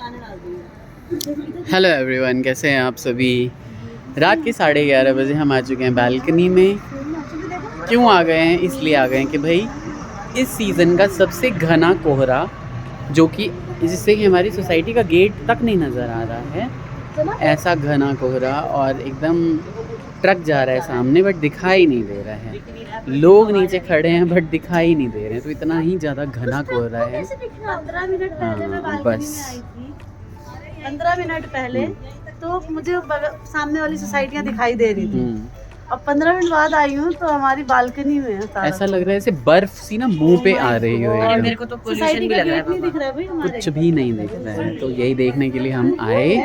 Hello everyone, कैसे हैं आप सभी। रात के 11:30 बजे हम आ चुके हैं बालकनी में। क्यों आ गए हैं? इसलिए आ गए हैं कि भाई इस सीज़न का सबसे घना कोहरा, जो कि जिससे कि हमारी सोसाइटी का गेट तक नहीं नज़र आ रहा है, ऐसा घना कोहरा, और एकदम ट्रक जा रहा है सामने बट दिखाई नहीं दे रहा है। लोग नीचे खड़े हैं बट दिखाई नहीं दे रहे हैं। तो इतना ही ज़्यादा घना कोहरा है। 15 मिनट पहले मैं बालकनी बस में आई थी। 15 मिनट पहले तो मुझे सामने वाली सोसाइटियाँ दिखाई दे रही थी। अब 15 मिनट बाद आई हूँ तो हमारी बालकनी में है सारा। ऐसा लग रहा है जैसे बर्फ सी ना मुंह पे आ रही हो। और मेरे को तो पोल्यूशन भी लग रहा है, नहीं दिख रहा है भाई हमारे, कुछ भी नहीं दिख रहा है। तो यही देखने के लिए हम आए।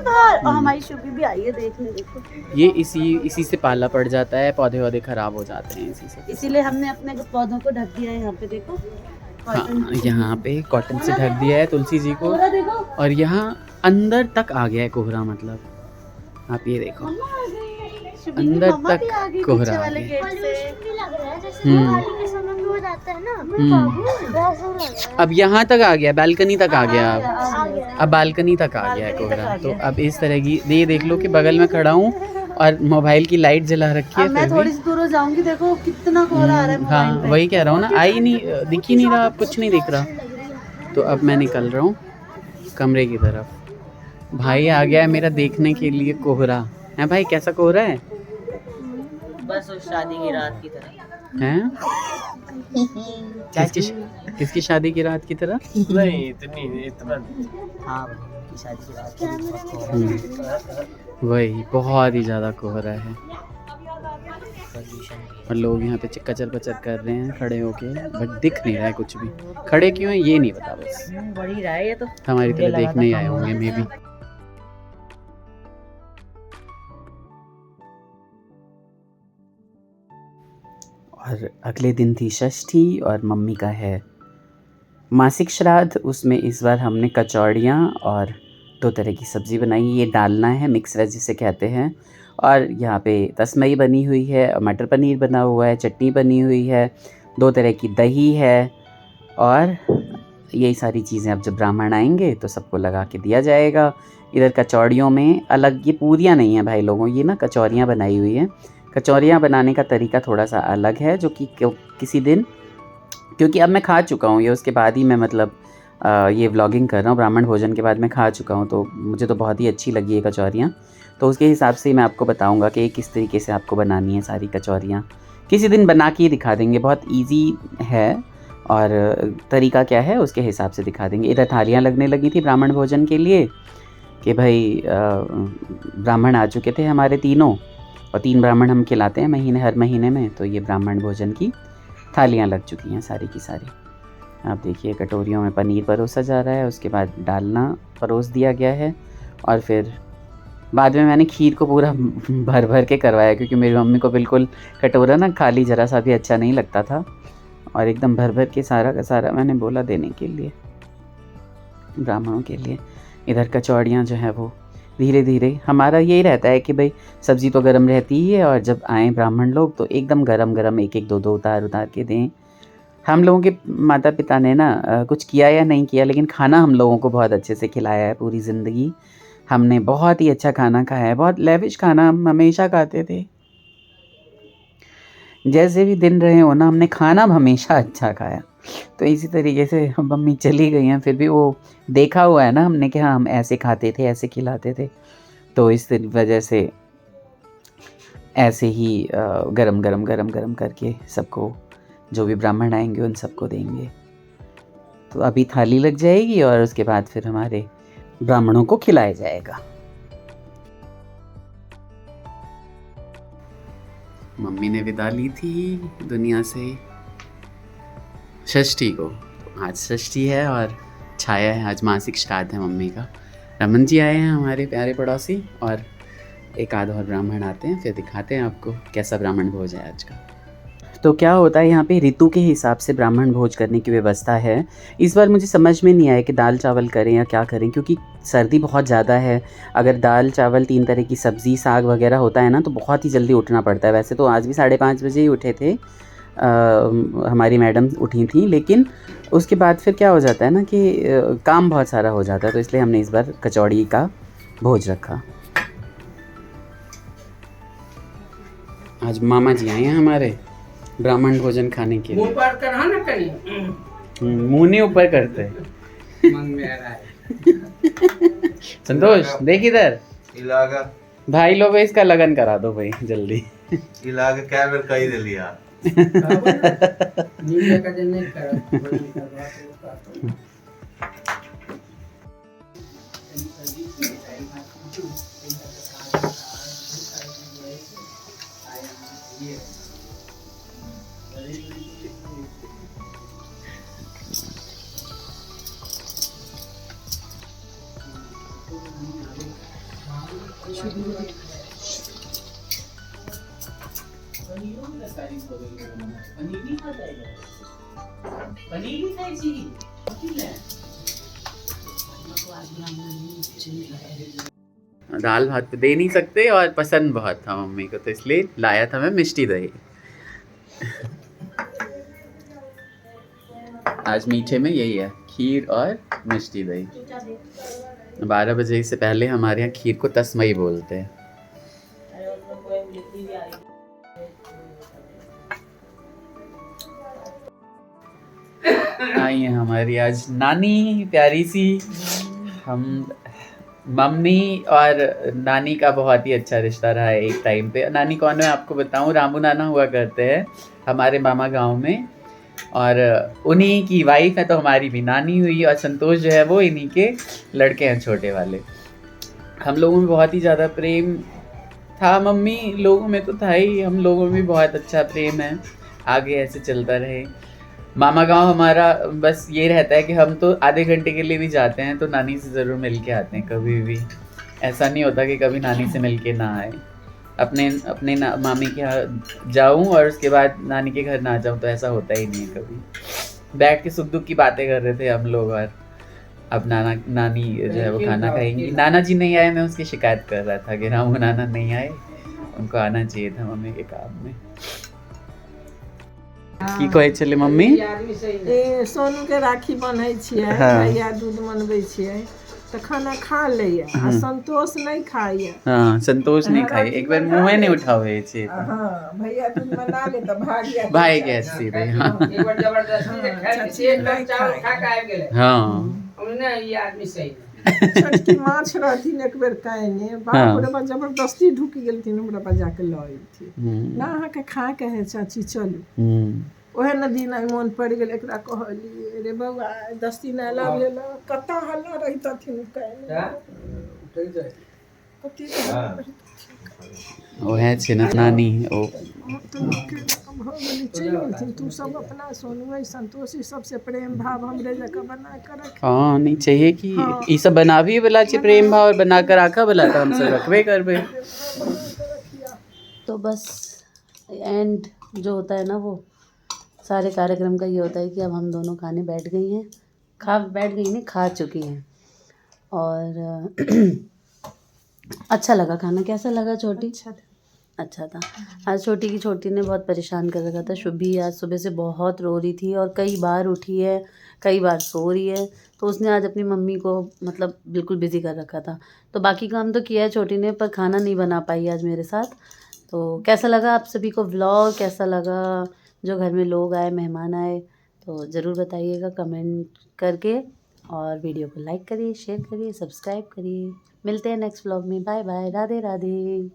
बाहर और हमारी शुभी भी आई है देखने। देखो ये इसी से पाला पड़ जाता है, पौधे वौधे खराब हो जाते हैं इसी से। इसीलिए हमने अपने पौधों को ढक दिया है। यहाँ पे देखो, हाँ, यहाँ पे कॉटन से ढक दिया है तुलसी जी को। देखो और यहाँ अंदर तक आ गया है कोहरा, मतलब आप ये देखो अंदर तक कोहरा आ गया। अब यहाँ तक आ गया, बालकनी तक आ गया। अब बालकनी तक आ गया है कोहरा। तो अब इस तरह की ये देख लो कि बगल में खड़ा हूँ और मोबाइल की लाइट जला रखी है। मैं थोड़ी सी दूर जाऊंगी, देखो कितना कोहरा आ रहा है। हाँ, वही कह रहा हूँ ना, आई नहीं, दिख ही नहीं रहा, कुछ नहीं दिख रहा। तो अब मैं निकल रहा हूँ कमरे की तरफ। भाई आ गया है मेरा देखने के लिए कोहरा। है भाई, कैसा कोहरा है? बस उस शादी की रात की तरह हैं? किसकी शादी की रात की तरह? नहीं इतना हाँ की शादी की रात की वही बहुत ही ज़्यादा कोहरा है। पोल्यूशन और लोग यहाँ पे कचर पचर कर रहे हैं खड़े होके, बट दिख नहीं रहा है कुछ भी। खड़े क्यों हैं ये नहीं पता, बस बढ़ ही रहा है ये तो। हमारी तरह देखने ही आए होंगे मे बी। और अगले दिन थी षष्ठी और मम्मी का है मासिक श्राद्ध। उसमें इस बार हमने कचौड़ियाँ और 2 तरह की सब्ज़ी बनाई। ये डालना है, मिक्स वेज जिसे कहते हैं। और यहाँ पे तसमई बनी हुई है, मटर पनीर बना हुआ है, चटनी बनी हुई है, 2 तरह की दही है। और यही सारी चीज़ें अब जब ब्राह्मण आएंगे तो सबको लगा के दिया जाएगा। इधर कचौड़ियों में अलग, ये पूरियाँ नहीं हैं भाई लोगों, ये ना कचौरियाँ बनाई हुई हैं। कचौरियाँ बनाने का तरीका थोड़ा सा अलग है, जो कि किसी दिन, क्योंकि अब मैं खा चुका हूँ ये, उसके बाद ही मैं मतलब ये व्लॉगिंग कर रहा हूँ। ब्राह्मण भोजन के बाद मैं खा चुका हूँ, तो मुझे तो बहुत ही अच्छी लगी है कचौरियाँ। तो उसके हिसाब से मैं आपको बताऊँगा कि किस तरीके से आपको बनानी है सारी कचौरियाँ। किसी दिन बना के ही दिखा देंगे, बहुत ईजी है और तरीका क्या है उसके हिसाब से दिखा देंगे। इधर थालियाँ लगने लगी थी ब्राह्मण भोजन के लिए कि भाई ब्राह्मण आ चुके थे हमारे तीनों, और 3 ब्राह्मण हम खिलाते हैं हर महीने में। तो ये ब्राह्मण भोजन की थालियाँ लग चुकी हैं सारी की सारी। आप देखिए कटोरियों में पनीर परोसा जा रहा है, उसके बाद डालना परोस दिया गया है। और फिर बाद में मैंने खीर को पूरा भर भर के करवाया, क्योंकि मेरी मम्मी को बिल्कुल कटोरा ना खाली ज़रा सा भी अच्छा नहीं लगता था। और एकदम भर भर के सारा का सारा मैंने बोला देने के लिए ब्राह्मणों के लिए। इधर कचौड़ियाँ जो हैं वो धीरे धीरे, हमारा यही रहता है कि भाई सब्ज़ी तो गर्म रहती ही है, और जब आए ब्राह्मण लोग तो एकदम गरम गरम 1-1 2-2 उतार के दें। हम लोगों के माता पिता ने ना कुछ किया या नहीं किया, लेकिन खाना हम लोगों को बहुत अच्छे से खिलाया है। पूरी ज़िंदगी हमने बहुत ही अच्छा खाना खाया है, बहुत लेविश खाना हम हमेशा खाते थे। जैसे भी दिन रहे हो ना, हमने खाना हमेशा अच्छा खाया। तो इसी तरीके से मम्मी चली गई हैं, फिर भी वो देखा हुआ है ना हमने कि हाँ हम ऐसे खाते थे, ऐसे खिलाते थे। तो इस वजह से ऐसे ही गरम गरम करके सबको, जो भी ब्राह्मण आएंगे उन सबको देंगे। तो अभी थाली लग जाएगी और उसके बाद फिर हमारे ब्राह्मणों को खिलाया जाएगा। मम्मी ने विदा ली थी दुनिया से षष्ठी को। तो आज षष्ठी है और छाया है, आज मासिक श्राद्ध है मम्मी का। रमन जी आए हैं हमारे प्यारे पड़ोसी, और एक आध और ब्राह्मण आते हैं, फिर दिखाते हैं आपको कैसा ब्राह्मण भोज है आज का। तो क्या होता है यहाँ पे, ऋतु के हिसाब से ब्राह्मण भोज करने की व्यवस्था है। इस बार मुझे समझ में नहीं आया कि दाल चावल करें या क्या करें, क्योंकि सर्दी बहुत ज़्यादा है। अगर दाल चावल 3 तरह की सब्ज़ी साग वगैरह होता है ना, तो बहुत ही जल्दी उठना पड़ता है। वैसे तो आज भी 5:30 बजे ही उठे थे, हमारी मैडम उठी थी, लेकिन उसके बाद फिर क्या हो जाता है ना कि काम बहुत सारा हो जाता है, तो इसलिए हमने इस बार कचौड़ी का भोज रखा। आज मामा जी आए हैं हमारे ब्राह्मण भोजन खाने के लिए। ऊपर करना ना कहीं मुंह नहीं ऊपर करते। मन में आ रहा है। संतोष देख इधर, इलाका भाई लोग इसका लगन करा दो भाई जल्दी। इलाका कैमर कही दे लिया। नीचे का दिन नहीं करवा दाल भात तो दे नहीं सकते और पसंद बहुत था मम्मी को, तो इसलिए लाया था मैं मिष्टी दही। आज मीठे में यही है, खीर और मिष्टी दही। 12 बजे से पहले हमारे यहाँ खीर को तस्मई बोलते हैं। आई है हमारी आज नानी प्यारी सी। हम मम्मी और नानी का बहुत ही अच्छा रिश्ता रहा है एक टाइम पे। नानी कौन है आपको बताऊं, रामू नाना हुआ करते हैं हमारे मामा गांव में, और उन्हीं की वाइफ है तो हमारी भी नानी हुई, और संतोष जो है वो इन्हीं के लड़के हैं छोटे वाले। हम लोगों में बहुत ही ज़्यादा प्रेम था, मम्मी लोगों में तो था ही, हम लोगों में भी बहुत अच्छा प्रेम है, आगे ऐसे चलता रहे। मामा गांव हमारा बस ये रहता है कि हम तो आधे घंटे के लिए भी जाते हैं तो नानी से ज़रूर मिल के आते हैं, कभी भी ऐसा नहीं होता कि कभी नानी से मिल के ना आए। अपने मामी के यहाँ जाऊँ और उसके बाद नानी के घर ना जाऊँ तो ऐसा होता ही नहीं है कभी। बैठ के सुख दुख की बातें कर रहे थे हम लोग, और अब नानी जो है वो खाना खाएंगी। नाना जी नहीं आए, मैं उसकी शिकायत कर रहा था कि रामू नाना नहीं आए, उनको आना चाहिए था मम्मी के काम में। की कहै छलै मम्मी? सोनू के राखी बन्है छियै, हाँ। भैया दूध मनबै छियै तो खाना खा लैया, आ संतोष नहीं खाइए। हाँ, संतोष नहीं खाई, एक बार मुँह नहीं उठावे छे। हाँ, भैया दूध मना ले तो भाग गया। भाई गैस सीधे। हाँ एक बार जबरदस्ती से खा के एक कप चावल खा के आबि गेलै। हाँ, हमने ये आदमी सही नहीं। छोटकी माछ रहथिन एक बेर कहने, बाप रे बाप जबरदस्ती ढुक गेलथिन, हमरा बजा के लऽ अइथिन ना, अहाँके खा के है चाची चलू। ओहे न दिन मोन पड़ि गेल, एकरा कहलिए रे बौआ 10 दिन अला भेल, कतऽ हल्ला रहितथिन कहने। ओहे छै ना नानी। ओ भऽ गेली, चलि गेलथिन। तू सब अपना सोनू संतोष सबसे प्रेम भाव हमरे जगह बना कर रख। हाँ, नहीं चाहिए कि ई सब बनाबी वाला छै प्रेम भाव, और बना कर राखा वाला तो हम सब रखबे करबे। तो बस एंड जो होता है ना, वो सारे कार्यक्रम का ये होता है कि अब हम दोनों खाने बैठ गई हैं, खा चुकी हैं। और अच्छा लगा खाना। कैसा लगा छोटी? अच्छा था। आज छोटी ने बहुत परेशान कर रखा था। शुभी आज सुबह से बहुत रो रही थी और कई बार उठी है, कई बार सो रही है, तो उसने आज अपनी मम्मी को मतलब बिल्कुल बिज़ी कर रखा था। तो बाकी काम तो किया है छोटी ने, पर खाना नहीं बना पाई आज मेरे साथ। तो कैसा लगा आप सभी को व्लॉग, कैसा लगा, जो घर में लोग आए, मेहमान आए, तो ज़रूर बताइएगा कमेंट करके, और वीडियो को लाइक करिए, शेयर करिए, सब्सक्राइब करिए। मिलते हैं नेक्स्ट व्लॉग में। Bye bye, Radhe Radhe.